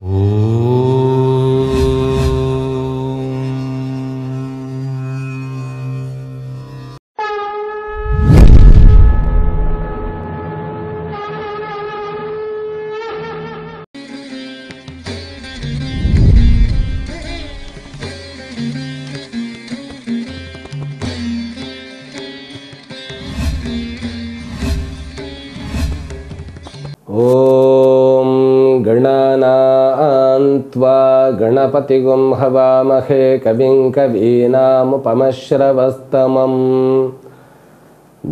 ॐ गणानान्त्वा गणपतिगुं हवामहे कविं कवीनामुपमश्रवस्तमं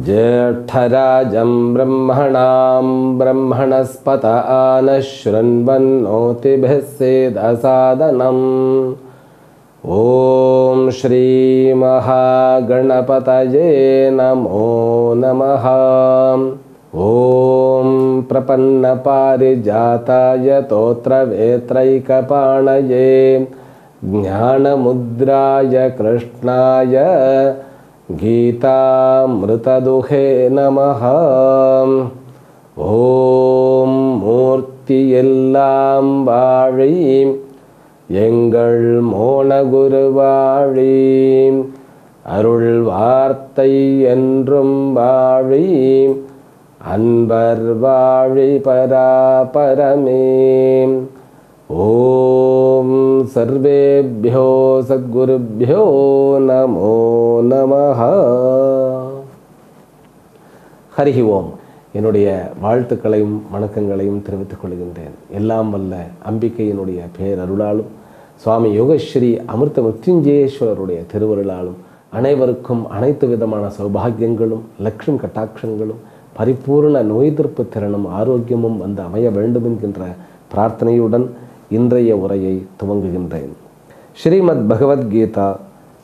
ज्येष्ठराजं ब्रह्मणां ब्रह्मणस्पत आनः शृण्वन्नोतिभिः सेदसादनम् ॐ श्रीमहागणपतये नमो नमः। ॐ प्रपन्नपारिजाताय तोत्रवेत्रैकपाणये ज्ञानमुद्राय कृष्णाय गीतामृतदुहे नमः। ॐ மூர்த்தியெல்லாம் வாழி எங்கள் மோனகுருவாழி அருள் வார்த்தை என்றும் வாழி அன்பர் வாழி பராபரமே। ஓம் சர்வேभ्यो சத்குருभ्यो நமோ நமः। ஹரி ஓம். என்னுடைய வாழ்த்துக்களையும் வணக்கங்களையும் தெரிவித்துக் கொள்கின்றேன். எல்லாம் வல்ல அம்பிகையினுடைய பேரருளாலும் சுவாமி யோகஸ்ரீ அமிர்த மிருத்யுஞ்சயேஸ்வரருடைய திருவருளாலும் அனைவருக்கும் அனைத்து விதமான சௌபாகியங்களும் லக்ஷ்மி கட்டாட்சங்களும் பரிபூர்ண நோய் எதிர்ப்பு திறனும் ஆரோக்கியமும் வந்து அமைய வேண்டும் என்கின்ற பிரார்த்தனையுடன் இன்றைய உரையை துவங்குகின்றேன். ஸ்ரீமத் பகவத்கீதா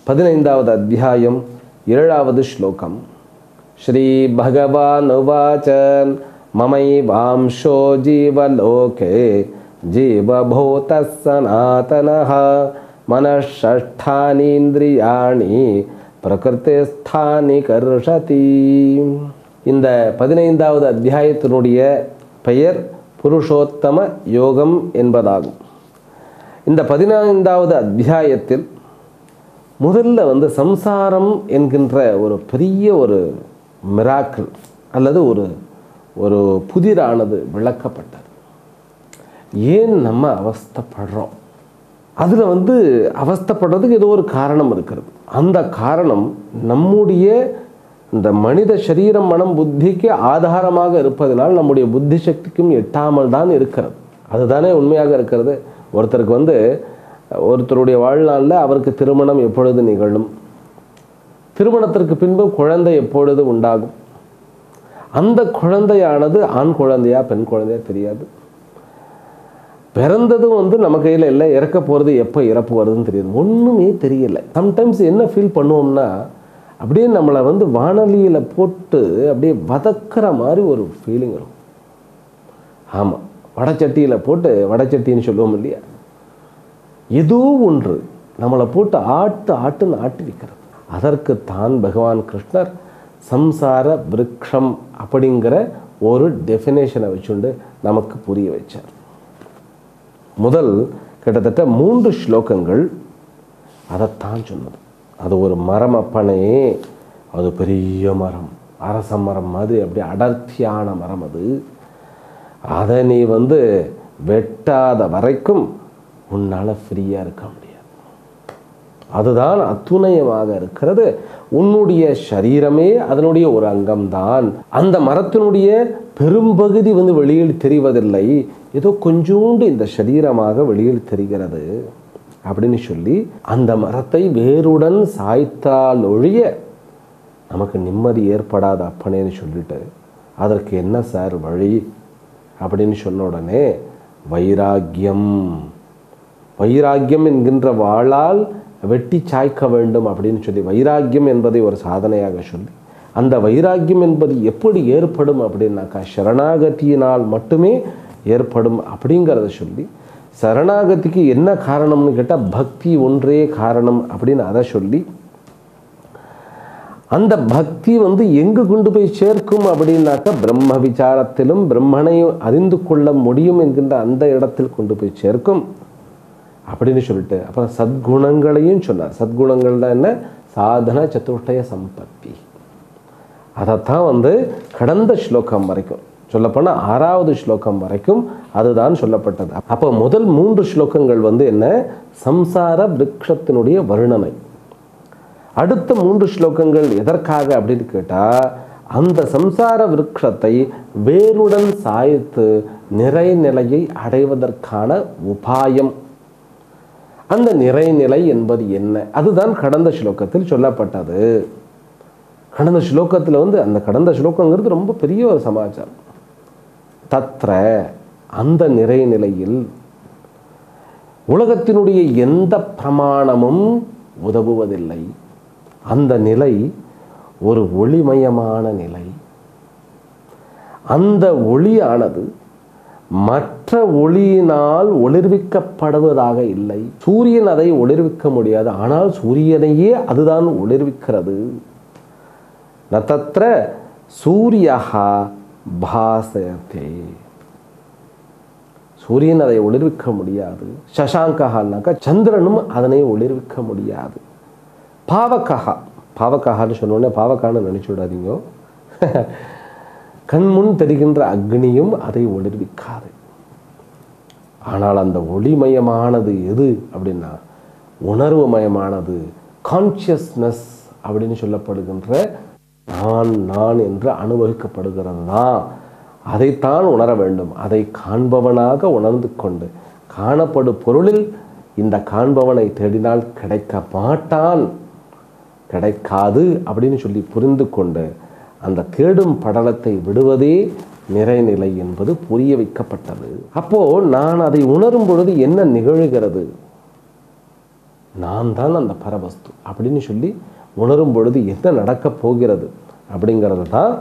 15வது அத்தியாயம் 7வது ஸ்லோகம். ஸ்ரீ பகவான் உவாச மமைவாம்சோ ஜீவலோகே ஜீவபூதः சநாதனः மனஷ்ஷஷ்டானீந்திரியாணி பிரகிருதிஸ்தானி கர்ஷதி. இந்த 15வது அத்தியாயத்தினுடைய பெயர் புருஷோத்தம யோகம் என்பதாகும். இந்த 15வது அத்தியாயத்தில் முதல்ல சம்சாரம் என்கின்ற ஒரு பெரிய ஒரு மிராக்கிள் அல்லது ஒரு புதிரானது விளக்கப்பட்டது. ஏன் நம்ம அவஸ்தைப்படுறோம், அதில் அவஸ்தைப்படுறதுக்கு ஏதோ ஒரு காரணம் இருக்கிறது. அந்த காரணம் நம்முடைய இந்த மனித சரீரம் மனம் புத்திக்கு ஆதாரமாக இருப்பதனால் நம்முடைய புத்தி சக்திக்கும் எட்டாமல் தான் இருக்கிறது. அதுதானே உண்மையாக இருக்கிறது. ஒருத்தருடைய வாழ்நாளில் அவருக்கு திருமணம் எப்பொழுது நிகழும், திருமணத்திற்கு பின்பு குழந்தை எப்பொழுது உண்டாகும், அந்த குழந்தையானது ஆண் குழந்தையா பெண் குழந்தையா தெரியாது. பிறந்ததும் நம்ம கையில் இல்லை, இறக்க போகிறது எப்போ இறப்பு வருதுன்னு தெரியாது, ஒன்றுமே தெரியல. சம்டைம்ஸ் என்ன ஃபீல் பண்ணுவோம்னா, அப்படியே நம்மளை வானொலியில் போட்டு அப்படியே வதக்கிற மாதிரி ஒரு ஃபீலிங் இருக்கும். ஆமாம், வடச்சட்டியில் போட்டு வடச்சட்டின்னு சொல்லுவோம் இல்லையா, ஏதோ ஒன்று நம்மளை போட்டு ஆட்டுன்னு ஆட்டி வைக்கிறது. அதற்கு தான் பகவான் கிருஷ்ணர் சம்சார விருக்ஷம் அப்படிங்கிற ஒரு டெஃபினேஷனை வச்சுண்டு நமக்கு புரிய வச்சார். முதல் கிட்டத்தட்ட 3 ஸ்லோகங்கள் அதைத்தான் சொன்னது. அது ஒரு மரம் அப்பனே, அது பெரிய மரம், அரச மரம் மாதிரி அப்படியே அடர்த்தியான மரம். அதை நீ வெட்டாத வரைக்கும் உன்னால் ஃப்ரீயாக இருக்க முடியாது. அதுதான் அத்துணையமாக இருக்கிறது. உன்னுடைய சரீரமே அதனுடைய ஒரு அங்கம்தான். அந்த மரத்தினுடைய பெரும்பகுதி வெளியில் தெரிவதில்லை, ஏதோ கொஞ்சோண்டு இந்த சரீரமாக வெளியில் தெரிகிறது அப்படின்னு சொல்லி அந்த மரத்தை வேருடன் சாய்த்தால் ஒழிய நமக்கு நிம்மதி ஏற்படாத அப்பனேன்னு சொல்லிட்டு, அதற்கு என்ன சார் வழி அப்படின்னு சொன்ன உடனே வைராக்கியம் என்கின்ற வாளால் வெட்டி சாய்க்க வேண்டும் அப்படின்னு சொல்லி வைராக்கியம் என்பதை ஒரு சாதனையாக சொல்லி, அந்த வைராக்கியம் என்பது எப்படி ஏற்படும் அப்படின்னாக்கா சரணாகதியினால் மட்டுமே ஏற்படும் அப்படிங்கிறத சொல்லி, சரணாகதிக்கு என்ன காரணம்னு கேட்டால் பக்தி ஒன்றே காரணம் அப்படின்னு அதை சொல்லி, அந்த பக்தி வந்து எங்கு கொண்டு போய் சேர்க்கும் அப்படின்னாக்கா பிரம்ம விசாரத்திலும் பிரம்மனை அறிந்து கொள்ள முடியும் என்கின்ற அந்த இடத்தில் கொண்டு போய் சேர்க்கும் அப்படின்னு சொல்லிட்டு அப்புறம் சத்குணங்களையும் சொன்னார். சத்குணங்கள் தான் என்ன? சாதன சதுஷ்டய சம்பத்தி. அதைத்தான் வந்து கடந்த ஸ்லோகம் வரைக்கும் சொல்லப்போனால் 6வது ஸ்லோகம் வரைக்கும் அதுதான் சொல்லப்பட்டது. அப்போ முதல் 3 ஸ்லோகங்கள் வந்து என்ன? சம்சார விருட்சத்தினுடைய வர்ணனை. அடுத்த 3 ஸ்லோகங்கள் எதற்காக அப்படின்னு கேட்டால் அந்த சம்சார விருட்சத்தை வேருடன் சாய்த்து நிறைநிலையை அடைவதற்கான உபாயம். அந்த நிறைநிலை என்பது என்ன? அதுதான் கடந்த ஸ்லோகத்தில் சொல்லப்பட்டது. கடந்த ஸ்லோகத்தில் வந்து அந்த கடந்த ஸ்லோகங்கிறது ரொம்ப பெரிய ஒரு சமாச்சாரம். தத்ர அந்த நிறைநிலையில் உலகத்தினுடைய எந்த பிரமாணமும் உதவுவதில்லை. அந்த நிலை ஒரு ஒளிமயமான நிலை. அந்த ஒளியானது மற்ற ஒளியினால் ஒளிர்விக்கப்படுவதாக இல்லை. சூரியன் அதை ஒளிர்விக்க முடியாது, ஆனால் சூரியனையே அதுதான் ஒளிர்விக்கிறது. நதத்ர சூரியஹா பாசயதே. சூரியன் அதை ஒளிர்விக்க முடியாது. சசாங்கஹான்னாக்கா சந்திரனும் அதனை ஒளிர்விக்க முடியாது. பாவக்கஹா, பாவக்கஹான்னு சொன்னோடனே பாவக்கான்னு நினைச்சு விடாதீங்க. கண்முன் தெரிகின்ற அக்னியும் அதை ஒளிர்விக்காது. ஆனால் அந்த ஒளிமயமானது எது அப்படின்னா உணர்வு மயமானது, கான்சியஸ்னஸ் அப்படின்னு சொல்லப்படுகின்ற நான் நான் என்று அனுபவிக்கப்படுகிறது தான். அதைத்தான் உணர வேண்டும். அதை காண்பவனாக உணர்ந்து கொண்டு காணப்படும் பொருளில் இந்த காண்பவனை தேடினால் கிடைக்க மாட்டான், கிடைக்காது அப்படின்னு சொல்லி புரிந்து கொண்டு அந்த தேடும் படலத்தை விடுவதே நிறைநிலை என்பது புரிய வைக்கப்பட்டது. அப்போ நான் அதை உணரும் பொழுது என்ன நிகழ்கிறது? நான் தான் அந்த பரவஸ்து அப்படின்னு சொல்லி உணரும் பொழுது என்ன நடக்கப் போகிறது அப்படிங்கிறது தான்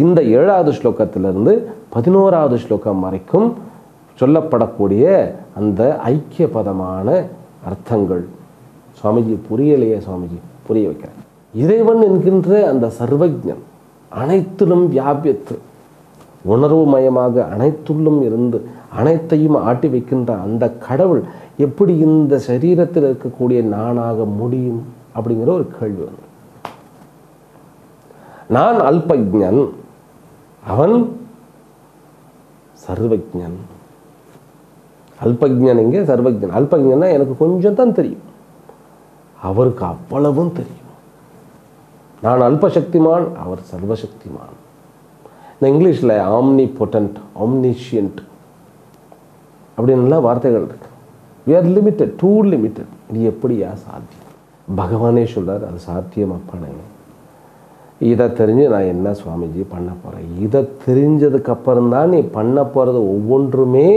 இந்த 7வது ஸ்லோகத்திலிருந்து 11வது ஸ்லோகம் வரைக்கும் சொல்லப்படக்கூடிய அந்த ஐக்கிய பதமான அர்த்தங்கள். சுவாமிஜி புரியலையே, சுவாமிஜி புரிய வைக்கிறேன். இறைவன் என்கின்ற அந்த சர்வஜன் அனைத்திலும் வியாபித்து உணர்வு மயமாக அனைத்துள்ளும் இருந்து அனைத்தையும் ஆட்டி வைக்கின்ற அந்த கடவுள் எப்படி இந்த சரீரத்தில் இருக்கக்கூடிய நானாக முடியும் அப்படிங்கிற ஒரு கேள்வி வந்து, நான் அல்பஜ்ஞன், அவன் சர்வஜன். அல்பஜ்ஞன் இங்கே சர்வஜன். அல்பஜ்ஞன்னா எனக்கு கொஞ்சம் தான் தெரியும், அவருக்கு அவ்வளவும் தெரியும். நான் அல்பசக்திமான், அவர் சர்வசக்திமான். இந்த இங்கிலீஷில் ஆம்னி பொட்டன்ட், ஆம்னிஷியன்ட் அப்படின்லாம் வார்த்தைகள் இருக்கு. we are limited, too limited. இது எப்படியா சாத்தியம்? பகவானே சொல்றார், அது சாத்தியம் அப்பானே. இதை தெரிஞ்சு நான் என்ன சுவாமிஜி பண்ண போகிறேன்? இதை தெரிஞ்சதுக்கு அப்புறம்தான் நீ பண்ண போகிறது ஒவ்வொன்றுமே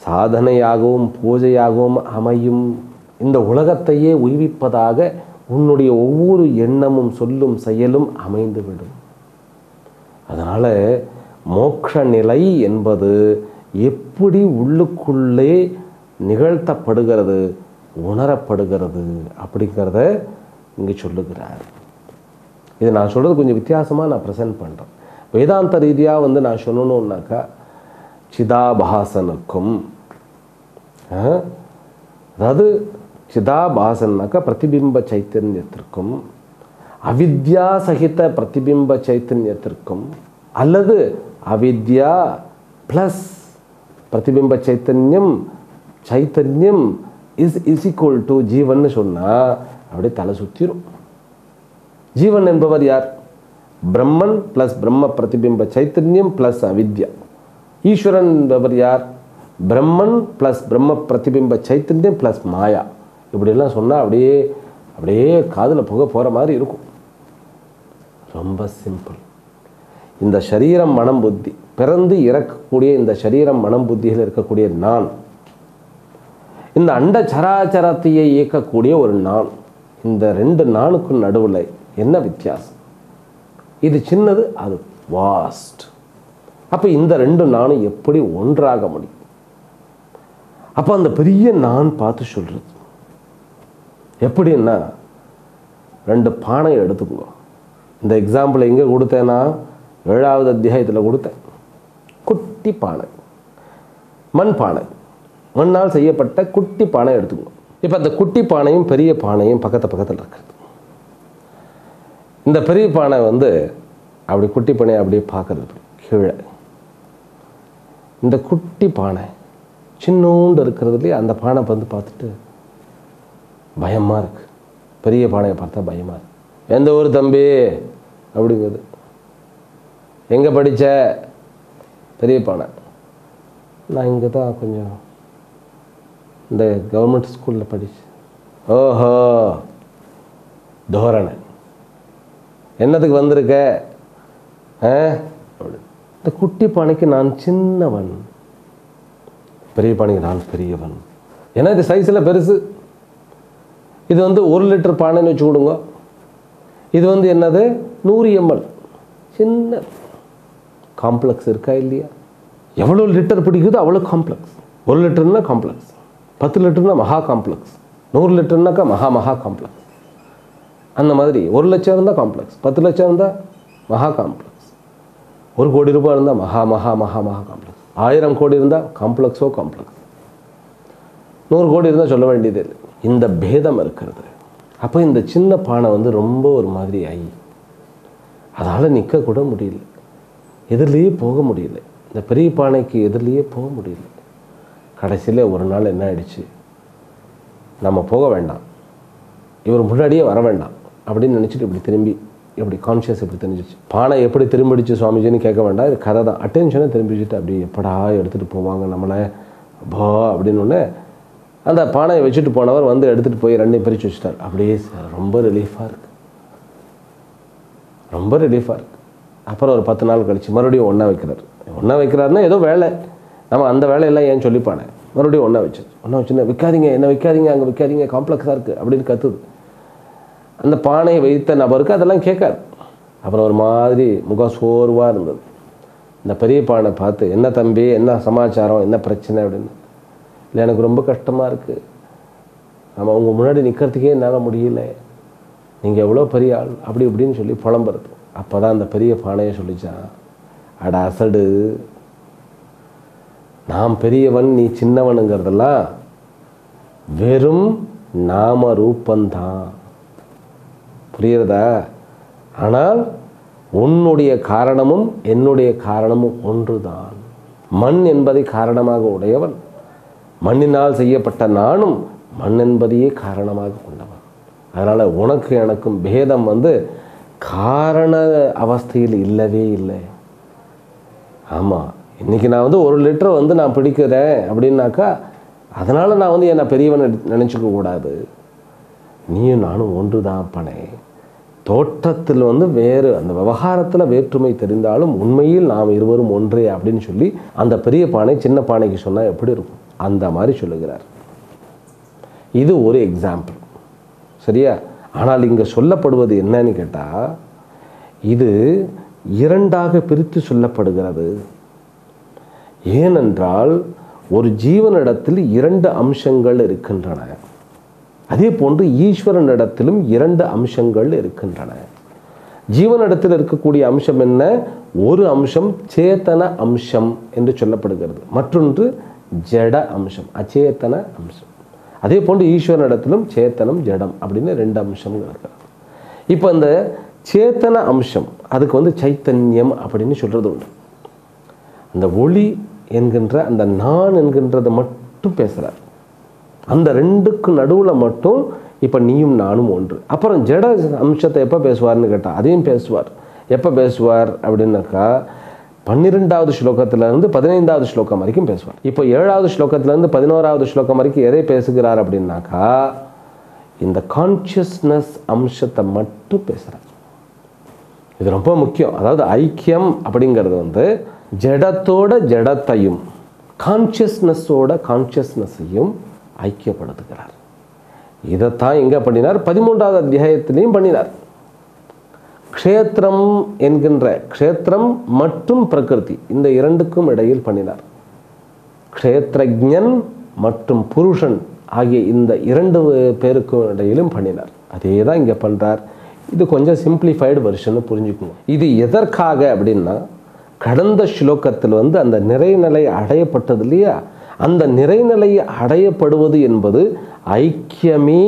சாதனையாகவும் பூஜையாகவும் அமையும். இந்த உலகத்தையே உய்விப்பதாக உன்னுடைய ஒவ்வொரு எண்ணமும் சொல்லும் செயலும் அமைந்துவிடும். அதனால் மோட்ச நிலை என்பது எப்படி உள்ளுக்குள்ளே நிகழ்த்தப்படுகிறது, உணரப்படுகிறது அப்படிங்கிறத இங்கே சொல்லுகிறார். இது நான் சொல்கிறது கொஞ்சம் வித்தியாசமாக நான் ப்ரெசென்ட் பண்ணுறேன். வேதாந்த ரீதியாக வந்து நான் சொல்லணுன்னாக்கா சிதாபாசனுக்கும், அதாவது சிதாபாசன்னாக்கா பிரதிபிம்ப சைத்தன்யத்திற்கும் அவித்யா சகித பிரதிபிம்ப சைத்தன்யத்திற்கும் அல்லது அவித்யா ப்ளஸ் பிரதிபிம்ப சைத்தன்யம் சைத்தன்யம் இஸ் ஈக்குவல் டு ஜீவன் சொன்னால் அப்படியே தலை சுற்றிடும். ஜீவன் என்பவர் யார்? பிரம்மன் ப்ளஸ் பிரம்ம பிரதிபிம்ப சைத்தன்யம் ப்ளஸ் அவித்யா. ஈஸ்வரன் என்பவர் யார்? பிரம்மன் ப்ளஸ் பிரம்ம பிரதிபிம்ப சைத்தன்யம் ப்ளஸ் மாயா. இப்படிலாம் சொன்னால் அப்படியே அப்படியே காதில் புகை போகிற மாதிரி இருக்கும். ரொம்ப சிம்பிள். இந்த சரீரம் மனம் புத்தி பிறந்து இறக்கக்கூடிய இந்த சரீரம் மனம் புத்தியில் இருக்கக்கூடிய நான், இந்த அண்ட சராச்சரத்தையை இயக்கக்கூடிய ஒரு நான், இந்த ரெண்டு நானுக்கும் நடுவில் என்ன வித்தியாசம்? இது சின்னது, அது வாஸ்ட். அப்போ இந்த ரெண்டு நானும் எப்படி ஒன்றாக முடியும்? அப்போ அந்த பெரிய நான் பார்த்து சொல்கிறது எப்படின்னா, ரெண்டு பானையை எடுத்துக்கோங்க. இந்த எக்ஸாம்பிள் எங்கே கொடுத்தேன்னா 7வது அத்தியாயத்தில் கொடுத்தேன். குட்டி பானை, மண் பானை, மண்ணால் செய்யப்பட்ட குட்டி பானை எடுத்துக்கணும். இப்போ அந்த குட்டி பானையும் பெரிய பானையும் பக்கத்தில் இருக்குது. இந்த பெரிய பானை அப்படி குட்டி பானையை அப்படியே பார்க்கறது கீழே. இந்த குட்டி பானை சின்னோண்டு இருக்கிறதுலேயே அந்த பானை பார்த்துட்டு பயமாக இருக்குது. பெரிய பானையை பார்த்தா பயமாக இருக்கு. எந்த ஊர் தம்பி அப்படிங்கிறது. எங்கே படித்த? பெரிய பானை. நான் இங்கே தான் கொஞ்சம் இந்த கவர்மெண்ட் ஸ்கூலில் படித்தேன். ஓஹோ, தோரணை என்னத்துக்கு வந்திருக்க? இந்த குட்டி பானைக்கு நான் சின்னவன், பெரிய பானைக்கு நான் பெரியவன். ஏன்னா இது சைஸில் பெருசு. இது 1 லிட்டர் பானைன்னு வச்சு கொடுங்க. இது என்னது 100 ml, சின்ன. காம்ப்ளெக்ஸ் இருக்கா இல்லையா? எவ்வளோ லிட்டர் பிடிக்குதோ அவ்வளோ காம்ப்ளெக்ஸ். 1 லிட்டர்னா காம்ப்ளெக்ஸ், 10 லிட்டர்னா மகா காம்ப்ளெக்ஸ், 100 லிட்டர்னாக்கா மகா காம்ப்ளெக்ஸ். அந்த மாதிரி 1 லட்சம் இருந்தால் காம்ப்ளெக்ஸ், 10 லட்சம் இருந்தால் மகா காம்ப்ளெக்ஸ், 1 கோடி ரூபாய் இருந்தால் மகா காம்ப்ளெக்ஸ், 1000 கோடி இருந்தால் காம்ப்ளெக்ஸோ காம்ப்ளெக்ஸ், 100 கோடி இருந்தால் சொல்ல வேண்டியது இல்லை. இந்த பேதம் இருக்கிறது. அப்போ இந்த சின்ன பானை ரொம்ப ஒரு மாதிரி ஆகி அதால் நிற்கக்கூட முடியல, எதிரிலேயே போக முடியல. இந்த பெரிய பானைக்கு எதிரிலேயே போக முடியல. கடைசியில் ஒரு நாள் என்ன ஆயிடுச்சு, நம்ம போக வேண்டாம், இவர் முன்னாடியே வர வேண்டாம் அப்படின்னு நினச்சிட்டு இப்படி திரும்பி இப்படி கான்ஷியஸ் இப்படி தெரிஞ்சிச்சு. பானை எப்படி திரும்பிடுச்சு சுவாமிஜின்னு கேட்க வேண்டாம், இது கதை தான். அட்டென்ஷனை திரும்பிச்சுட்டு அப்படி எப்படா எடுத்துகிட்டு போவாங்க நம்மளை பா அப்படின்னு அந்த பானையை வச்சுட்டு போனவர் எடுத்துகிட்டு போய் 2 பிரித்து வச்சுட்டார். அப்படியே ரொம்ப ரிலீஃபாக இருக்குது, ரொம்ப ரிலீஃபாக இருக்குது. அப்புறம் ஒரு 10 நாள் கழிச்சு மறுபடியும் ஒன்றா வைக்கிறார். ஒன்றா வைக்கிறாருன்னா ஏதோ வேலை, நம்ம அந்த வேலையெல்லாம் ஏன் சொல்லிப்பானே. மறுபடியும் ஒன்றா வச்சுன்னா விற்காதீங்க, என்ன விற்காதீங்க, அங்கே விற்காதீங்க, காம்ப்ளெக்ஸாக இருக்குது அப்படின்னு கத்துது. அந்த பானையை வைத்த நபருக்கு அதெல்லாம் கேட்காது. அப்புறம் ஒரு மாதிரி முகம் சோர்வாக இருந்தது. இந்த பெரிய பானை பார்த்து, என்ன தம்பி, என்ன சமாச்சாரம், என்ன பிரச்சனை அப்படின்னு. இல்லை, எனக்கு ரொம்ப கஷ்டமாக இருக்குது, நம்ம உங்கள் முன்னாடி நிற்கிறதுக்கே என்னால் முடியல, நீங்கள் எவ்வளோ பெரிய ஆள் அப்படி இப்படின்னு சொல்லி புலம்புறது. அப்போ தான் அந்த பெரிய பானையை சொல்லிச்சான், அட அசடு, நான் பெரியவன் நீ சின்னவனுங்கிறதெல்லாம் வெறும் நாம ரூபந்தான், புரியுறதா? ஆனால் உன்னுடைய காரணமும் என்னுடைய காரணமும் ஒன்று தான். மண் என்பதை காரணமாக உடையவன், மண்ணினால் செய்யப்பட்ட நானும் மண் என்பதையே காரணமாக கொண்டவன். அதனால் உனக்கு எனக்கும் பேதம் காரண அவஸ்தையில் இல்லவே இல்லை. ஆமாம், இன்றைக்கி நான் 1 லிட்டர் நான் பிடிக்கிறேன் அப்படின்னாக்கா அதனால் நான் என்னை பெரியவன் நினச்சிக்க கூடாது. நீயும் நானும் ஒன்று தான் பனே. தோற்றத்தில் வேறு, அந்த விவகாரத்தில் வேற்றுமை தெரிந்தாலும் உண்மையில் நாம் இருவரும் ஒன்றே அப்படின்னு சொல்லி அந்த பெரிய பானை சின்ன பானைக்கு சொன்னால் எப்படி இருக்கும், அந்த மாதிரி சொல்லுகிறார். இது ஒரு எக்ஸாம்பிள், சரியா? ஆனால் இங்கே சொல்லப்படுவது என்னன்னு கேட்டால், இது 2ஆக பிரித்து சொல்லப்படுகிறது. ஏனென்றால் ஒரு ஜீவனிடத்தில் 2 அம்சங்கள் இருக்கின்றன. அதே போன்று ஈஸ்வரனிடத்திலும் 2 அம்சங்கள் இருக்கின்றன. ஜீவனிடத்தில் இருக்கக்கூடிய அம்சம் என்ன? ஒரு அம்சம் சேத்தன அம்சம் என்று சொல்லப்படுகிறது, மற்றொன்று ஜட அம்சம், அச்சேத்தன அம்சம். அதே போன்று ஈஸ்வரனிடத்திலும் சேத்தனம் ஜடம் அப்படின்னு 2 அம்சங்கள் இருக்கிறது. இப்போ இந்த சேத்தன அம்சம் அதுக்கு சைத்தன்யம் அப்படின்னு சொல்கிறது உண்டு. அந்த ஒளி என்கின்ற அந்த நான் என்கின்றதை மட்டும் பேசுகிறார். அந்த 2க்கு நடுவில் மட்டும் இப்போ நீயும் நானும் ஒன்று. அப்புறம் ஜட அம்சத்தை எப்போ பேசுவார்னு கேட்டால் அதையும் பேசுவார். எப்போ பேசுவார் அப்படின்னாக்கா 12வது ஸ்லோகத்திலேருந்து 15வது ஸ்லோகம் வரைக்கும் பேசுவார். இப்போ 7வது ஸ்லோகத்திலேருந்து 11வது ஸ்லோகம் வரைக்கும் எதை பேசுகிறார் அப்படின்னாக்கா இந்த கான்ஷியஸ்னஸ் அம்சத்தை மட்டும் பேசுகிறார். இது ரொம்ப முக்கியம். அதாவது ஐக்கியம் அப்படிங்கிறது ஜடத்தோட ஜடத்தையும் கான்ஷியஸ்னஸோட கான்ஷியஸ்னஸையும் ஐக்கியப்படுத்துகிறார். இதைத்தான் எங்கே பண்ணினார்? 13வது அத்தியாயத்திலையும் பண்ணினார். க்ஷேத்திரம் என்கின்ற க்ஷேத்திரம் மற்றும் பிரகிருதி இந்த 2க்கும் இடையில் பண்ணினார். க்ஷேத்ரஜன் மற்றும் புருஷன் ஆகிய இந்த 2 பேருக்கும் இடையிலும் பண்ணினார். அதே தான் இங்கே பண்ணுறார். இது கொஞ்சம் சிம்பிளிஃபைடு வெர்ஷன் புரிஞ்சுக்கணும். இது எதற்காக அப்படின்னா, கடந்த ஸ்லோகத்தில் வந்து அந்த நிறைநிலை அடையப்பட்டது இல்லையா, அந்த நிறைநிலை அடையப்படுவது என்பது ஐக்கியமே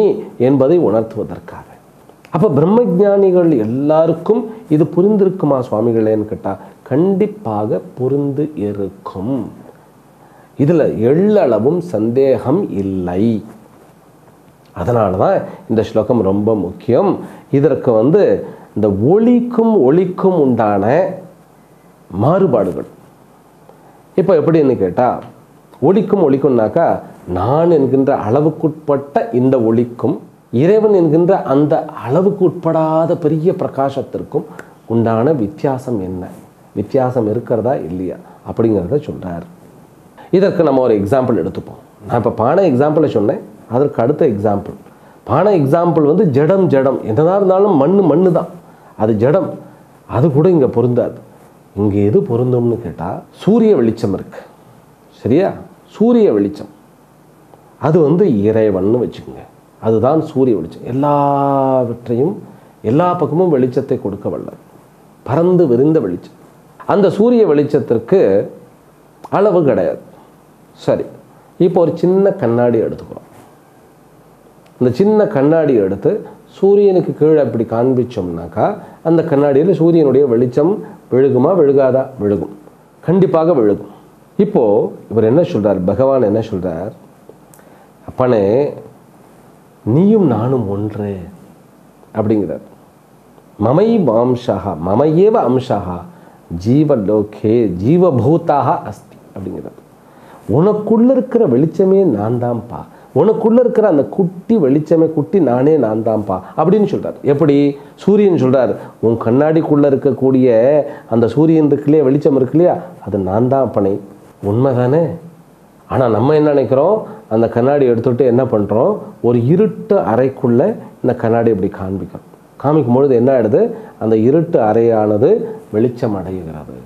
என்பதை உணர்த்துவதற்காக. அப்போ பிரம்மஞானிகள் எல்லாருக்கும் இது புரிந்திருக்குமா சுவாமிகளேன்னு கேட்டால் கண்டிப்பாக புரிந்து இருக்கும். இதில் எள்ளளவும் சந்தேகம் இல்லை. அதனால தான் இந்த ஸ்லோகம் ரொம்ப முக்கியம். இதற்கு வந்து இந்த ஒளிக்கும் உண்டான மாறுபாடுகள். இப்போ எப்படின்னு கேட்டால், ஒளிக்கும்னாக்கா நான் என்கின்ற அளவுக்குட்பட்ட இந்த ஒளிக்கும் இறைவன் என்கின்ற அந்த அளவுக்கு உட்படாத பெரிய பிரகாசத்திற்கும் உண்டான வித்தியாசம் என்ன, வித்தியாசம் இருக்கிறதா இல்லையா அப்படிங்கிறத சொல்கிறார். இதற்கு நம்ம ஒரு எக்ஸாம்பிள் எடுத்துப்போம். நான் இப்போ பானை எக்ஸாம்பிளை சொன்னேன், அதற்கு அடுத்த எக்ஸாம்பிள் பானை எக்ஸாம்பிள் வந்து ஜடம் என்னதான் இருந்தாலும் மண்ணு தான், அது ஜடம், அது கூட இங்கே பொருந்தாது. இங்கே எது பொருந்தும்னு கேட்டால் சூரிய வெளிச்சம் இருக்கு சரியா, சூரிய வெளிச்சம் அது வந்து இறைவன்னு வச்சுக்கோங்க, அதுதான் சூரிய வெளிச்சம். எல்லாவற்றையும் எல்லா பக்கமும் வெளிச்சத்தை கொடுக்க வல்லது, பறந்து விரிந்த வெளிச்சம். அந்த சூரிய வெளிச்சத்திற்கு அளவு கிடையாது. சரி, இப்போ ஒரு சின்ன கண்ணாடி எடுத்துக்கிறோம். இந்த சின்ன கண்ணாடி எடுத்து சூரியனுக்கு கீழே அப்படி காண்பிச்சோம்னாக்கா அந்த கண்ணாடியில் சூரியனுடைய வெளிச்சம் விழுகுமா விழுகாதா? விழுகும், கண்டிப்பாக விழுகும். இப்போது இவர் என்ன சொல்கிறார், பகவான் என்ன சொல்கிறார், அப்பனே நீயும் நானும் ஒன்று அப்படிங்கிறார். மமைவ அம்சஹா மமையேவ அம்சஹா ஜீவலோகே ஜீவபூதாக அஸ்தி அப்படிங்கிறார். உனக்குள்ளே இருக்கிற வெளிச்சமே நான் தான்ப்பா, உனக்குள்ளே இருக்கிற அந்த குட்டி வெளிச்சமே குட்டி நானே நான் தான்ப்பா அப்படின்னு சொல்கிறார். எப்படி? சூரியன் சொல்கிறார், உன் கண்ணாடிக்குள்ளே இருக்கக்கூடிய அந்த சூரியன் இருக்கு இல்லையா, வெளிச்சம் இருக்கு இல்லையா, அது நான் தான் அப்பனே. உண்மை தானே? ஆனால் நம்ம என்ன நினைக்கிறோம், அந்த கண்ணாடி எடுத்துகிட்டு என்ன பண்ணுறோம், ஒரு இருட்டு அறைக்குள்ளே இந்த கண்ணாடி இப்படி காமிக்கும் பொழுது என்ன ஆகிடுது, அந்த இருட்டு அறையானது வெளிச்சம் அடைகிறது.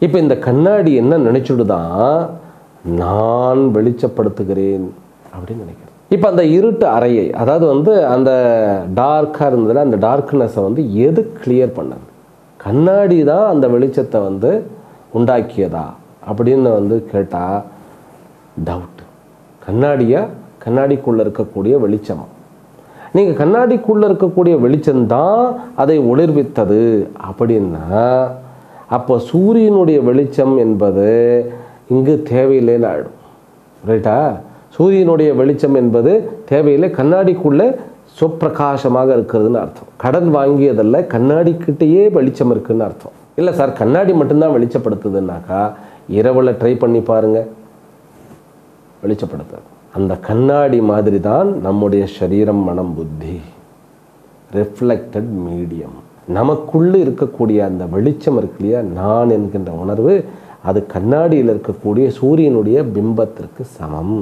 இப்போ இந்த கண்ணாடி என்ன நினைச்சுடுதான், நான் வெளிச்சப்படுத்துகிறேன் அப்படின்னு நினைக்கிறேன். இப்போ அந்த இருட்டு அறையை, அதாவது வந்து அந்த டார்க்காக இருந்ததில் அந்த டார்க்னஸை வந்து எது கிளியர் பண்ணது? கண்ணாடி தான் அந்த வெளிச்சத்தை வந்து உண்டாக்கியதா அப்படின்னு வந்து கேட்டால் டவுட். கண்ணாடிக்குள்ளே இருக்கக்கூடிய வெளிச்சமா? நீங்கள் கண்ணாடிக்குள்ளே இருக்கக்கூடிய வெளிச்சம்தான் அதை ஒளிர்வித்தது அப்படின்னா அப்போ சூரியனுடைய வெளிச்சம் என்பது இங்கு தேவையில்லைன்னு ஆகிடும். ரைட்டா? சூரியனுடைய வெளிச்சம் என்பது தேவையில்லை, கண்ணாடிக்குள்ளே சொப்பிரகாசமாக இருக்கிறதுன்னு அர்த்தம். கடன் வாங்கியதல்ல, கண்ணாடிக்கிட்டேயே வெளிச்சம் இருக்குதுன்னு அர்த்தம். இல்லை சார், கண்ணாடி மட்டும்தான் வெளிச்சப்படுத்துதுன்னாக்கா இரவில் ட்ரை பண்ணி பாருங்கள், வெளிச்சப்படுத்தாது. அந்த கண்ணாடி மாதிரி தான் நம்முடைய சரீரம், மனம், புத்தி, ரிஃப்ளெக்டட் மீடியம். நமக்குள்ளே இருக்கக்கூடிய அந்த வெளிச்சம் இருக்கு இல்லையா, நான் என்கின்ற உணர்வு, அது கண்ணாடியில் இருக்கக்கூடிய சூரியனுடைய பிம்பத்திற்கு சமம்.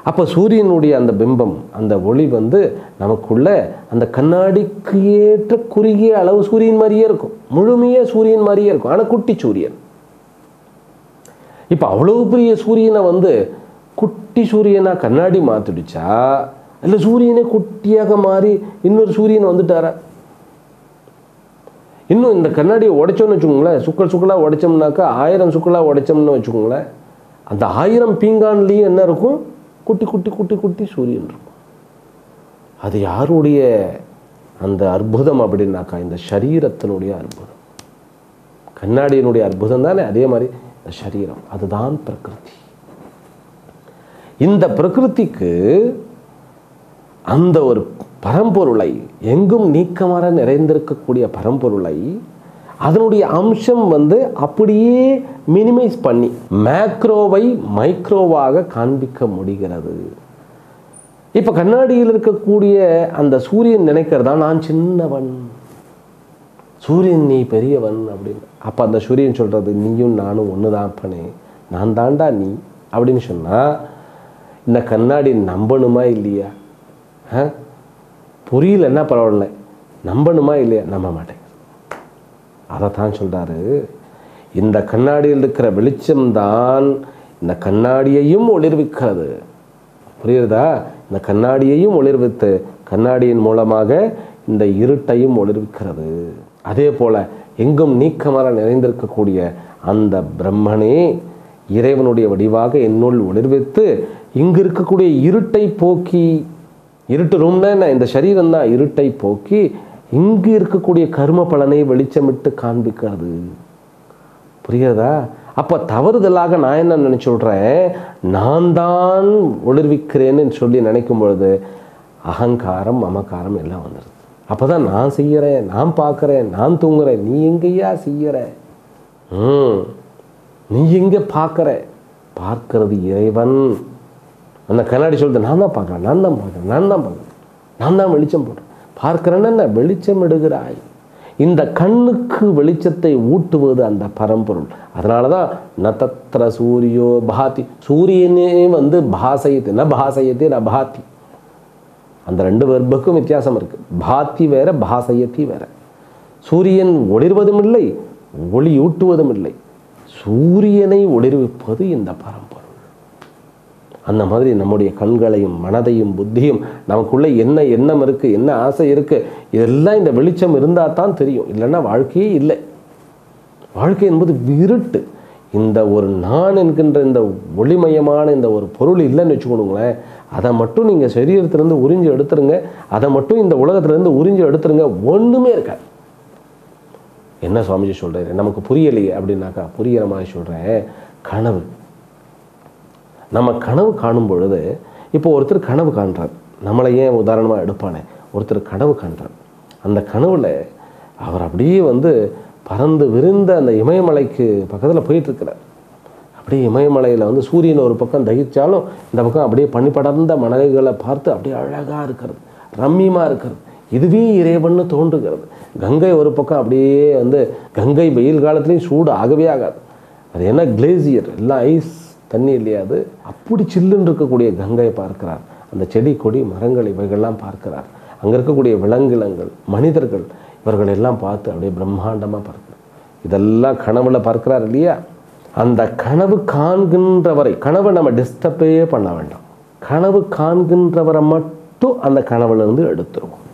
அப்போ சூரியனுடைய அந்த பிம்பம், அந்த ஒளி வந்து நமக்குள்ள அந்த கண்ணாடிக்கு ஏற்ற குறுகிய அளவு சூரியன் மாதிரியே இருக்கும், முழுமையாக சூரியன் மாதிரியே இருக்கும், ஆனால் குட்டி சூரியன். இப்போ அவ்வளோ பெரிய சூரியனை வந்து குட்டி சூரியனாக கண்ணாடி மாற்றிடுச்சா, இல்லை சூரியனே குட்டியாக மாறி இன்னொரு சூரியன் வந்துட்டாரா? இன்னும் இந்த கண்ணாடியை உடைச்சோன்னு வச்சுக்கோங்களேன், சுக்கலாக உடைச்சோம்னாக்கா 1000 சுக்கலாக உடைச்சோம்னு வச்சுக்கோங்களேன், அந்த 1000 பீங்கான்லேயும் என்ன இருக்கும், குட்டி குட்டி குட்டி குட்டி சூரியன் இருக்கும். அது யாருடைய அந்த அற்புதம் அப்படின்னாக்கா இந்த சரீரத்தினுடைய அற்புதம். கண்ணாடியினுடைய அற்புதம் தானே, அதே மாதிரி இந்த சரீரம், அதுதான் பிரகிருதி. இந்த பிரகிருதிக்கு அந்த ஒரு பரம்பொருளை, எங்கும் நீக்கமற நிறைந்திருக்கக்கூடிய பரம்பொருளை, அதனுடைய அம்சம் வந்து அப்படியே மினிமைஸ் பண்ணி மேக்ரோவை மைக்ரோவாக காண்பிக்க முடிகிறது. இப்போ கண்ணாடியில் இருக்கக்கூடிய அந்த சூரியன் நினைக்கிறதா நான் சின்னவன், சூரியன் நீ பெரியவன் அப்படின்னு. அப்போ அந்த சூரியன் சொல்கிறது நீயும் நானும் ஒன்று தான் அப்பனே, நான் தாண்டா நீ அப்படின்னு சொன்னால் இந்த கண்ணாடி நம்பணுமா இல்லையா? புரியலன்னா பரவாயில்ல, நம்பணுமா இல்லையா? நம்ப மாட்டேன். அதைத்தான் சொல்கிறாரு, இந்த கண்ணாடியில் இருக்கிற வெளிச்சம்தான் இந்த கண்ணாடியையும் ஒளிர்விக்கிறது. புரியுறதா? இந்த கண்ணாடியையும் ஒளிர்வித்து கண்ணாடியின் மூலமாக இந்த இருட்டையும் ஒளிர்விக்கிறது. அதே போல் எங்கும் நீக்கமர நிறைந்திருக்கக்கூடிய அந்த பிரம்மனே இறைவனுடைய வடிவாக என்னுள் ஒளிர்வித்து இங்கு இருக்கக்கூடிய இருட்டை போக்கி, இருட்டு ரூம்னா என்ன, இந்த சரீரம் தான், இருட்டை போக்கி இங்கு இருக்கக்கூடிய கர்ம பலனை வெளிச்சமிட்டு காண்பிக்கிறது. புரியுதா? அப்போ தவறுதலாக நான் என்ன நினச்சி விட்றேன், நான் தான் ஒளிர்விக்கிறேன்னு சொல்லி நினைக்கும் பொழுது அகங்காரம் மமக்காரம் எல்லாம் வந்துடுது. அப்போ தான் நான் செய்கிறேன், நான் பார்க்குறேன், நான் தூங்குறேன். நீ எங்கேயா செய்கிற? நீ எங்கே பார்க்குற? பார்க்கறது இறைவன். அந்த கண்ணாடி சொல்லுது, நான் தான் பார்க்குறேன், நான் தான் பார்க்குறேன், நான் தான் பார்க்குறேன், நான் தான் வெளிச்சம் போடுறேன். பார்க்குறேன்னு என்ன, வெளிச்சம் இடுகிறாய். இந்த கண்ணுக்கு வெளிச்சத்தை ஊட்டுவது அந்த பரம்பொருள். அதனால தான் நதத்திர சூரியோ பாதி, சூரியனே பாசயத்து, ந பாசயத்தே ந பாதி. அந்த ரெண்டு வெர்புக்கும் வித்தியாசம் இருக்குது. பாத்தி வேற, பாசயத்தி வேற. சூரியன் ஒளிர்வதும் இல்லை, ஒளியூட்டுவதும் இல்லை. சூரியனை ஒளிர்விப்பது இந்த பரம்பொருள். அந்த மாதிரி நம்முடைய கண்களையும் மனதையும் புத்தியும் நமக்குள்ளே என்ன எண்ணம் இருக்குது, என்ன ஆசை இருக்குது, இதெல்லாம் இந்த வெளிச்சம் இருந்தால் தான் தெரியும். இல்லைன்னா வாழ்க்கையே இல்லை. வாழ்க்கை என்பது இருட்டு. இந்த ஒரு நான் என்கின்ற இந்த ஒளிமயமான இந்த ஒரு பொருள் இல்லைன்னு வச்சுக்கோங்களேன், அதை மட்டும் நீங்கள் சரீரத்திலேருந்து உறிஞ்சி எடுத்துருங்க, அதை மட்டும் இந்த உலகத்துலேருந்து உறிஞ்சி எடுத்துருங்க, ஒன்றுமே இருக்காது. என்ன சுவாமிஜி சொல்கிறாரு, நமக்கு புரியலையே அப்படின்னாக்கா, புரிகிற மாதிரி சொல்கிறேன். கனவு, நம்ம கனவு காணும் பொழுது, இப்போ ஒருத்தர் கனவு காண்றார், நம்மளை ஏன் உதாரணமாக எடுப்பானே, ஒருத்தர் கனவு காண்றார். அந்த கனவில் அவர் அப்படியே பறந்து விரிந்த அந்த இமயமலைக்கு பக்கத்தில் போயிட்டுருக்கிறார். அப்படியே இமயமலையில் சூரியன் ஒரு பக்கம் தகிச்சாலும் இந்த பக்கம் அப்படியே பனி படர்ந்த மலைகளை பார்த்து அப்படியே அழகாக இருக்கிறது, ரம்மியமாக இருக்கிறது. இதுவே இறைவன்னு தோன்றுகிறது. கங்கை ஒரு பக்கம் அப்படியே கங்கை வெயில் காலத்துலேயும் சூடு ஆகவே ஆகாது. அது என்ன, கிளேசியர், எல்லாம் ஐஸ் தண்ணி இல்லையா, அது அப்படி சில்லுன்னு இருக்கக்கூடிய கங்கையை பார்க்கிறார். அந்த செடி கொடி மரங்கள் இவைகள்லாம் பார்க்கிறார். அங்கே இருக்கக்கூடிய விலங்கினங்கள், மனிதர்கள், இவர்கள் எல்லாம் பார்த்து அப்படியே பிரம்மாண்டமாக பார்க்கிறார். இதெல்லாம் கனவுல பார்க்கிறார் இல்லையா? அந்த கனவு காண்கின்றவரை, கனவை நம்ம டிஸ்டர்பே பண்ண வேண்டாம். கனவு காண்கின்றவரை மட்டும் அந்த கனவுலேருந்து எடுத்துருவோம்.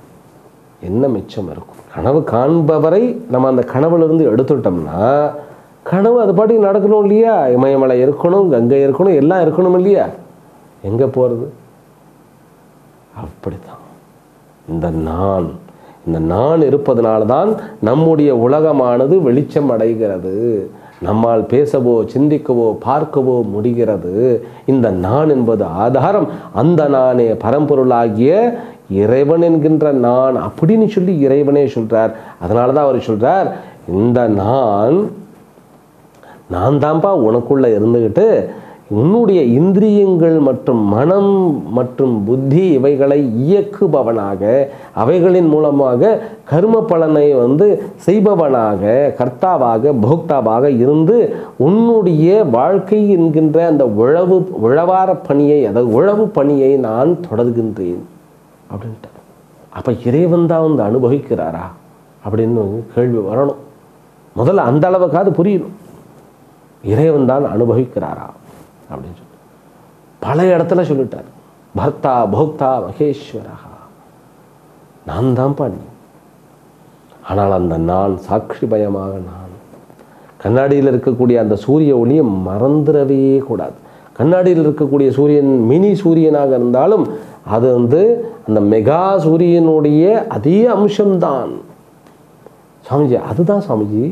என்ன மிச்சம் இருக்கும்? கனவு காண்பவரை நம்ம அந்த கனவுலேருந்து எடுத்துட்டோம்னா கனவு அது பாட்டி நடக்கணும் இல்லையா? இமயமலை இருக்கணும், கங்கை இருக்கணும், எல்லாம் இருக்கணும் இல்லையா? எங்கே போகிறது? அப்படித்தான் இந்த நான் இருப்பதனால தான் நம்முடைய உலகமானது வெளிச்சம் அடைகிறது. நம்மால் பேசவோ சிந்திக்கவோ பார்க்கவோ முடிகிறது. இந்த நான் என்பது ஆதாரம். அந்த நானே பரம்பொருளாகிய இறைவன் என்கின்ற நான் அப்படின்னு சொல்லி இறைவனே சொல்கிறார். அதனால தான் அவர் சொல்கிறார், இந்த நான் தான்ப்பா உனக்குள்ளே இருந்துக்கிட்டு உன்னுடைய இந்திரியங்கள் மற்றும் மனம் மற்றும் புத்தி இவைகளை இயக்குபவனாக, அவைகளின் மூலமாக கர்ம பலனை செய்பவனாக, கர்த்தாவாக, போக்தாவாக இருந்து உன்னுடைய வாழ்க்கை என்கின்ற அந்த உழவார பணியை, அதாவது உழவு பணியை நான் தொடர்கின்றேன் அப்படின்ட்டு. அப்போ இறைவன் தான் அனுபவிக்கிறாரா அப்படின்னு கேள்வி வரணும். முதல்ல அந்த அளவுக்காவது புரியணும். இறைவன் தான் அனுபவிக்கிறாரா அப்படின்னு சொல்லி பல இடத்துல சொல்லிட்டார். பர்த்தா போக்தா மகேஸ்வரா, நான் தான் பண்ணி. ஆனால் அந்த நான் சாட்சி பயமாக நான் கண்ணாடியில் இருக்கக்கூடிய அந்த சூரிய ஒளியை மறந்துடவே கூடாது. கண்ணாடியில் இருக்கக்கூடிய சூரியன் மினி சூரியனாக இருந்தாலும் அது அந்த மெகா சூரியனுடைய அதே அம்சம்தான். சுவாமிஜி, அதுதான் சுவாமிஜி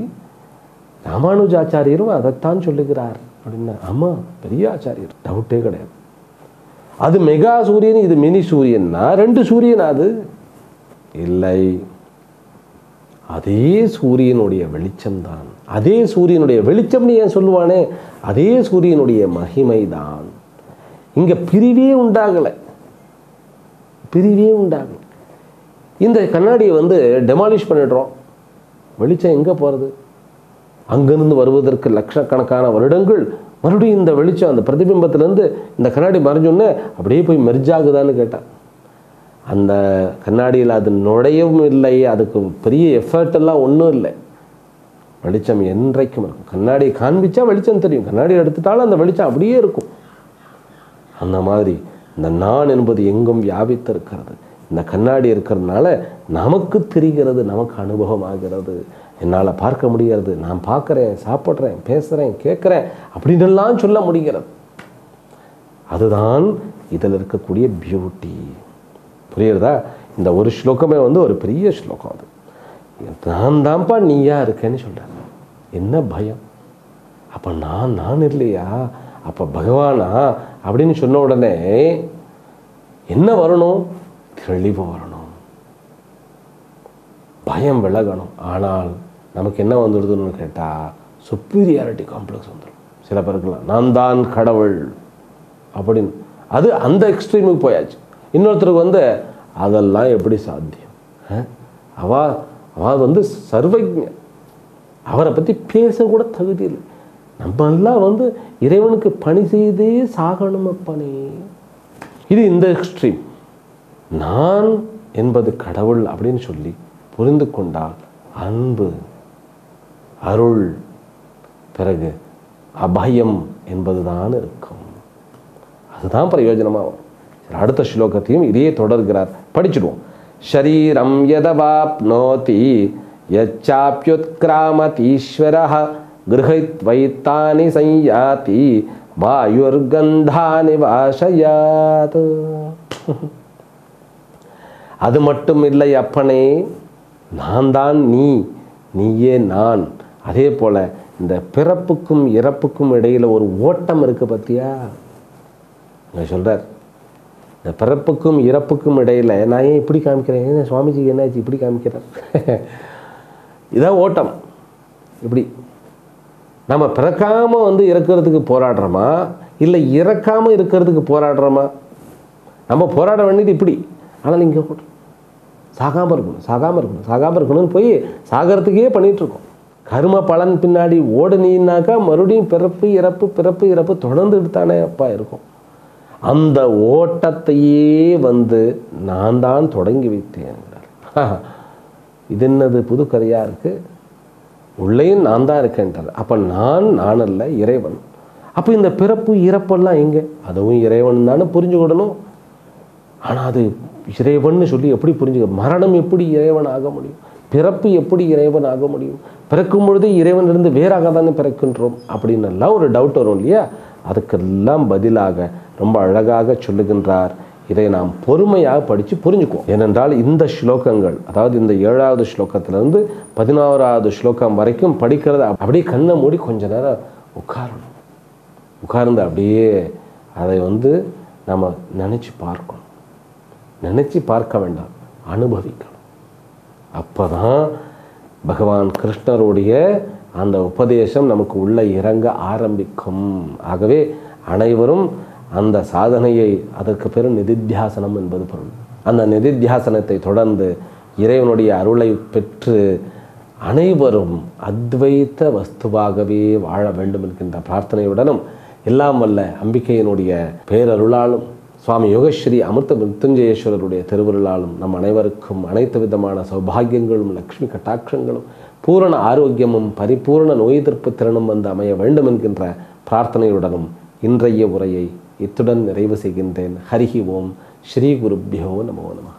ராமானுஜாச்சாரியரும் அதைத்தான் சொல்லுகிறார் அப்படின்னா, ஆமாம், பெரிய ஆச்சாரியர், டவுட்டே கிடையாது. அது மெகா சூரியன், இது மினி சூரியன்னா ரெண்டு சூரியன் அது இல்லை. அதே சூரியனுடைய வெளிச்சம்தான். அதே சூரியனுடைய வெளிச்சம்னு ஏன் சொல்லுவானே, அதே சூரியனுடைய மகிமை தான். இங்கே பிரிவே உண்டாகலை. இந்த கண்ணாடியை டெமாலிஷ் பண்ணிடுறோம். வெளிச்சம் எங்கே போகிறது? அங்கிருந்து வருவதற்கு லட்சக்கணக்கான வருடங்கள் மறுபடியும் இந்த வெளிச்சம் அந்த பிரதிபிம்பத்திலேருந்து இந்த கண்ணாடி மறைஞ்சோன்னே அப்படியே போய் மெர்ஜாகுதான்னு கேட்டேன். அந்த கண்ணாடியில் அது நுழையவும் இல்லை, அதுக்கு பெரிய எஃபர்ட் எல்லாம் ஒன்றும் இல்லை. வெளிச்சம் என்றைக்கும் இருக்கும். கண்ணாடியை காண்பிச்சா வெளிச்சம் தெரியும், கண்ணாடி எடுத்துட்டாலும் அந்த வெளிச்சம் அப்படியே இருக்கும். அந்த மாதிரி இந்த நான் என்பது எங்கும் வியாபித்திருக்கிறது. இந்த கண்ணாடி இருக்கிறதுனால நமக்கு தெரிகிறது, நமக்கு அனுபவம் ஆகிறது. என்னால் பார்க்க முடிகிறது, நான் பார்க்குறேன், சாப்பிட்றேன், பேசுகிறேன், கேட்குறேன் அப்படின்னுலாம் சொல்ல முடிகிறது. அதுதான் இதில் இருக்கக்கூடிய பியூட்டி. புரியுறதா? இந்த ஒரு ஸ்லோகமே ஒரு பெரிய ஸ்லோகம். அது நான் தான்ப்பா நீயா இருக்கேன்னு சொல்கிறேன். என்ன பயம்? அப்போ நான் இல்லையா, அப்போ பகவானா அப்படின்னு சொன்ன உடனே என்ன வரணும்? தெளிவு வரணும், பயம் விலகணும். ஆனால் நமக்கு என்ன வந்துடுதுன்னு கேட்டால் சுப்பீரியாரிட்டி காம்ப்ளெக்ஸ் வந்துடும். சில பேருக்குலாம் நான் தான் கடவுள் அப்படின்னு, அது அந்த எக்ஸ்ட்ரீமுக்கு போயாச்சு. இன்னொருத்தருக்கு அதெல்லாம் எப்படி சாத்தியம்? அவ சர்வஜ, அவரை பற்றி பேசக்கூட தகுதி இல்லை. நம்ம எல்லாம் இறைவனுக்கு பணி செய்தே சாகணும் அப்பனே. இது இந்த எக்ஸ்ட்ரீம். நான் என்பது கடவுள் அப்படின்னு சொல்லி புரிந்து கொண்டால் அன்பு, அருள், பிறகு அபயம் என்பதுதான் இருக்கும். அதுதான் பிரயோஜனமாகும். அடுத்த ஸ்லோகத்தையும் இதையே தொடர்கிறார், படிச்சுடுவோம். ஷரீரம் யதவாப்னோதி யச்சாப்யுத்க்ராமதீஸ்வரஹ கிருஹைத்வைத்தானி சஞ்யாதி வாயுர்கந்தானி வாசயாத். அது மட்டும் இல்லை அப்பனே, நான் தான் நீ, நீயே நான். அதே போல் இந்த பிறப்புக்கும் இறப்புக்கும் இடையில் ஒரு ஓட்டம் இருக்குது பார்த்தியா? அங்கே சொல்கிறார், இந்த பிறப்புக்கும் இறப்புக்கும் இடையில் நான் ஏன் இப்படி காமிக்கிறேன், ஏன் சுவாமிஜிக்கு என்னாச்சு இப்படி காமிக்கிறேன்? இதான் ஓட்டம். இப்படி நம்ம பிறக்காமல் இறக்கிறதுக்கு போராடுறோமா, இல்லை இறக்காமல் இருக்கிறதுக்கு போராடுறோமா? நம்ம போராட வேண்டியது இப்படி. ஆனால் இங்கே சாகாமல் இருக்கணும், சாகாமல் இருக்கணும், சாகாமல் இருக்கணும்னு போய் சாகிறதுக்கே பண்ணிகிட்ருக்கோம். கர்ம பலன் பின்னாடி ஓடுனீன்னாக்கா மறுபடியும் பிறப்பு இறப்பு பிறப்பு இறப்பு தொடர்ந்துட்டு தானே அப்பா இருக்கும். அந்த ஓட்டத்தையே நான் தான் தொடங்கி வைத்தேன். இது என்னது புது கதையாக இருக்குது? உள்ளேயும் நான் தான் இருக்கேன்றார். அப்போ நான் அல்ல, இறைவன். அப்போ இந்த பிறப்பு இறப்பெல்லாம் எங்கே? அதுவும் இறைவன் தானே புரிஞ்சுக்கிடணும். ஆனால் அது இறைவன் சொல்லி எப்படி புரிஞ்சுக்க? மரணம் எப்படி இறைவன் ஆக முடியும்? பிறப்பு எப்படி இறைவன் ஆக முடியும்? பிறக்கும் பொழுது இறைவனிலிருந்து வேறாக தானே பிறக்கின்றோம் அப்படின்னு எல்லாம் ஒரு டவுட் வரும் இல்லையா? அதுக்கெல்லாம் பதிலாக ரொம்ப அழகாக சொல்லுகின்றார். இதை நாம் பொறுமையாக படித்து புரிஞ்சுக்குவோம். ஏனென்றால் இந்த ஸ்லோகங்கள், அதாவது இந்த 7வது ஸ்லோகத்திலிருந்து 11வது ஸ்லோகம் வரைக்கும் படிக்கிறது அப்படியே கண்ணை மூடி கொஞ்ச நேரம் உட்காரணும். உட்கார்ந்து அப்படியே அதை நம்ம நினச்சி பார்க்கணும். நினச்சி பார்க்க வேண்டாம், அனுபவிக்கணும். அப்போ தான் பகவான் கிருஷ்ணருடைய அந்த உபதேசம் நமக்கு உள்ளே இறங்க ஆரம்பிக்கும். ஆகவே அனைவரும் அந்த சாதனையை, அதற்கு பேர் நிதித்தியாசனம் என்பது பொருள். அந்த நிதித்தியாசனத்தை தொடர்ந்து இறைவனுடைய அருளை பெற்று அனைவரும் அத்வைத்த வஸ்துவாகவே வாழ வேண்டும் என்கின்ற பிரார்த்தனையுடனும், எல்லாம் வல்ல அம்பிகையினுடைய பேரருளாலும் சுவாமி யோகஸ்ரீ அமிர்த மிருத்யுஞ்சயேஸ்வரருடைய திருவருளாலும் நம் அனைவருக்கும் அனைத்து விதமான சௌபாகியங்களும் லக்ஷ்மி கட்டாட்சங்களும் பூரண ஆரோக்கியமும் பரிபூர்ண நோய் எதிர்ப்பு திறனும் அமைய வேண்டும் என்கின்ற பிரார்த்தனையுடனும் இன்றைய உரையை இத்துடன் நிறைவு செய்கின்றேன். ஹரிஹி ஓம். ஸ்ரீ குருப்யோ நமோ நமः.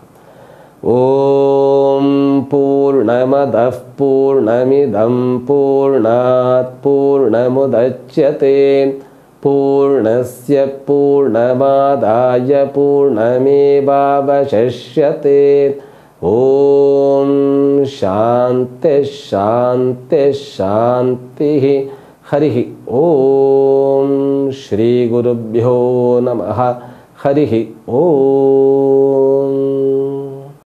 ஓம் பூர்ணமதః பூர்ணமிதம் பூர்ணாத் பூர்ணமுதச்யதே பூர்ணஸ்ய பூர்ணமாதாய பூர்ணமேவாவசிஷ்யதே. ஓம் சாந்தி சாந்தி சாந்தி. ஹரிஹி ஓம். ஸ்ரீ குருப்யோ நமः. ஹரிஹி ஓம்.